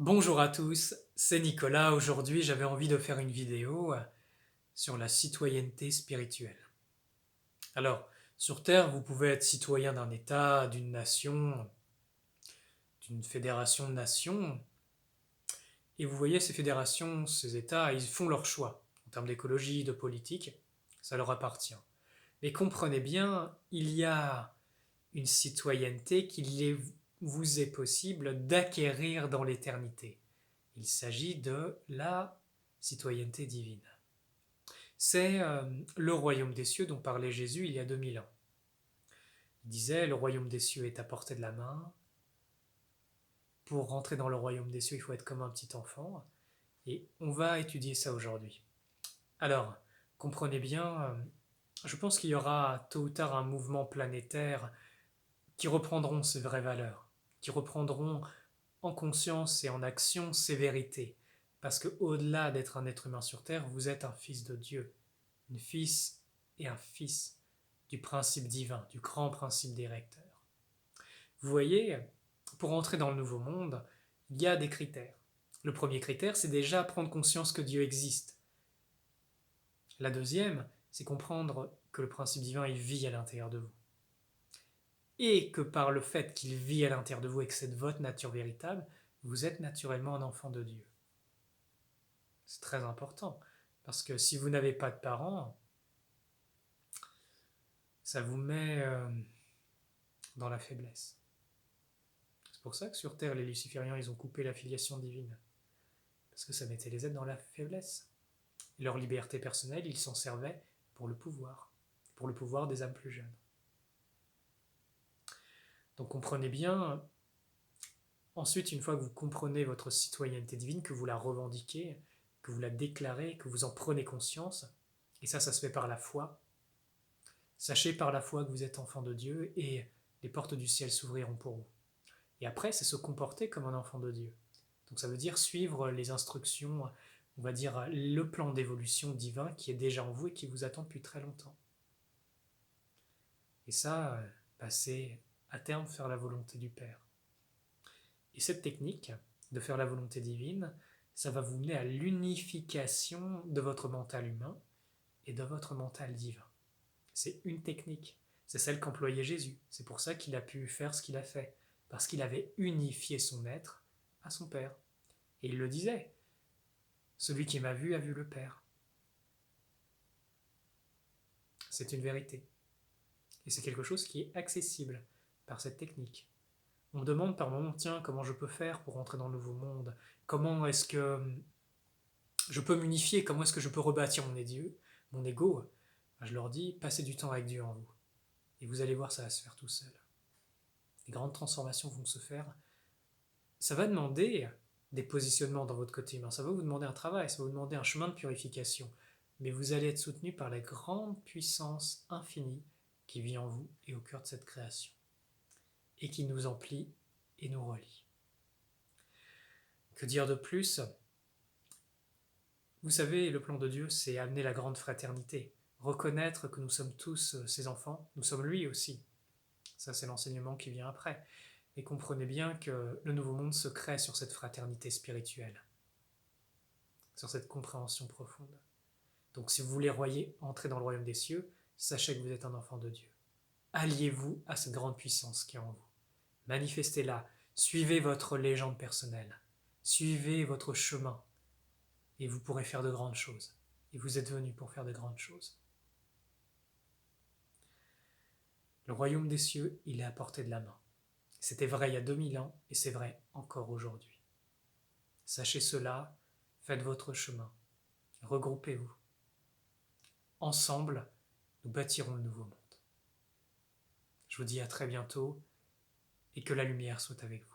Bonjour à tous, c'est Nicolas. Aujourd'hui, j'avais envie de faire une vidéo sur la citoyenneté spirituelle. Alors, sur Terre, vous pouvez être citoyen d'un État, d'une nation, d'une fédération de nations, et vous voyez, ces fédérations, ces États, ils font leur choix en termes d'écologie, de politique, ça leur appartient. Mais comprenez bien, il y a une citoyenneté vous est possible d'acquérir dans l'éternité. Il s'agit de la citoyenneté divine. C'est le royaume des cieux dont parlait Jésus il y a 2000 ans. Il disait, le royaume des cieux est à portée de la main. Pour rentrer dans le royaume des cieux, il faut être comme un petit enfant. Et on va étudier ça aujourd'hui. Alors, comprenez bien, je pense qu'il y aura tôt ou tard un mouvement planétaire qui reprendront ces vraies valeurs, qui reprendront en conscience et en action ces vérités. Parce que au-delà d'être un être humain sur Terre, vous êtes un fils de Dieu, une fils et un fils du principe divin, du grand principe directeur. Vous voyez, pour entrer dans le nouveau monde, il y a des critères. Le premier critère, c'est déjà prendre conscience que Dieu existe. La deuxième, c'est comprendre que le principe divin, il vit à l'intérieur de vous. Et que par le fait qu'il vit à l'intérieur de vous et que c'est de votre nature véritable, vous êtes naturellement un enfant de Dieu. C'est très important, parce que si vous n'avez pas de parents, ça vous met dans la faiblesse. C'est pour ça que sur Terre, les lucifériens, ils ont coupé la filiation divine, parce que ça mettait les êtres dans la faiblesse. Et leur liberté personnelle, ils s'en servaient pour le pouvoir des âmes plus jeunes. Donc comprenez bien, ensuite, une fois que vous comprenez votre citoyenneté divine, que vous la revendiquez, que vous la déclarez, que vous en prenez conscience, et ça se fait par la foi, sachez par la foi que vous êtes enfant de Dieu et les portes du ciel s'ouvriront pour vous. Et après, c'est se comporter comme un enfant de Dieu. Donc ça veut dire suivre les instructions, on va dire le plan d'évolution divin qui est déjà en vous et qui vous attend depuis très longtemps. Et ça, c'est à terme faire la volonté du Père. Et cette technique de faire la volonté divine, ça va vous mener à l'unification de votre mental humain et de votre mental divin. C'est une technique. C'est celle qu'employait Jésus. C'est pour ça qu'il a pu faire ce qu'il a fait. Parce qu'il avait unifié son être à son Père. Et il le disait. Celui qui m'a vu a vu le Père. C'est une vérité. Et c'est quelque chose qui est accessible par cette technique. On me demande par moments, tiens, comment je peux faire pour entrer dans le nouveau monde? Comment est-ce que je peux m'unifier? Comment est-ce que je peux rebâtir mon ego? Je leur dis, passez du temps avec Dieu en vous. Et vous allez voir, ça va se faire tout seul. Les grandes transformations vont se faire. Ça va demander des positionnements dans votre côté humain, ça va vous demander un travail, ça va vous demander un chemin de purification. Mais vous allez être soutenu par la grande puissance infinie qui vit en vous et au cœur de cette création. Et qui nous emplit et nous relie. Que dire de plus? Vous savez, le plan de Dieu, c'est amener la grande fraternité. Reconnaître que nous sommes tous ses enfants, nous sommes lui aussi. Ça, c'est l'enseignement qui vient après. Et comprenez bien que le nouveau monde se crée sur cette fraternité spirituelle, sur cette compréhension profonde. Donc si vous voulez entrer dans le royaume des cieux, sachez que vous êtes un enfant de Dieu. Alliez-vous à cette grande puissance qui est en vous. Manifestez-la. Suivez votre légende personnelle. Suivez votre chemin. Et vous pourrez faire de grandes choses. Et vous êtes venu pour faire de grandes choses. Le royaume des cieux, il est à portée de la main. C'était vrai il y a 2000 ans et c'est vrai encore aujourd'hui. Sachez cela, faites votre chemin, regroupez-vous. Ensemble, nous bâtirons le nouveau monde. Je vous dis à très bientôt et que la lumière soit avec vous.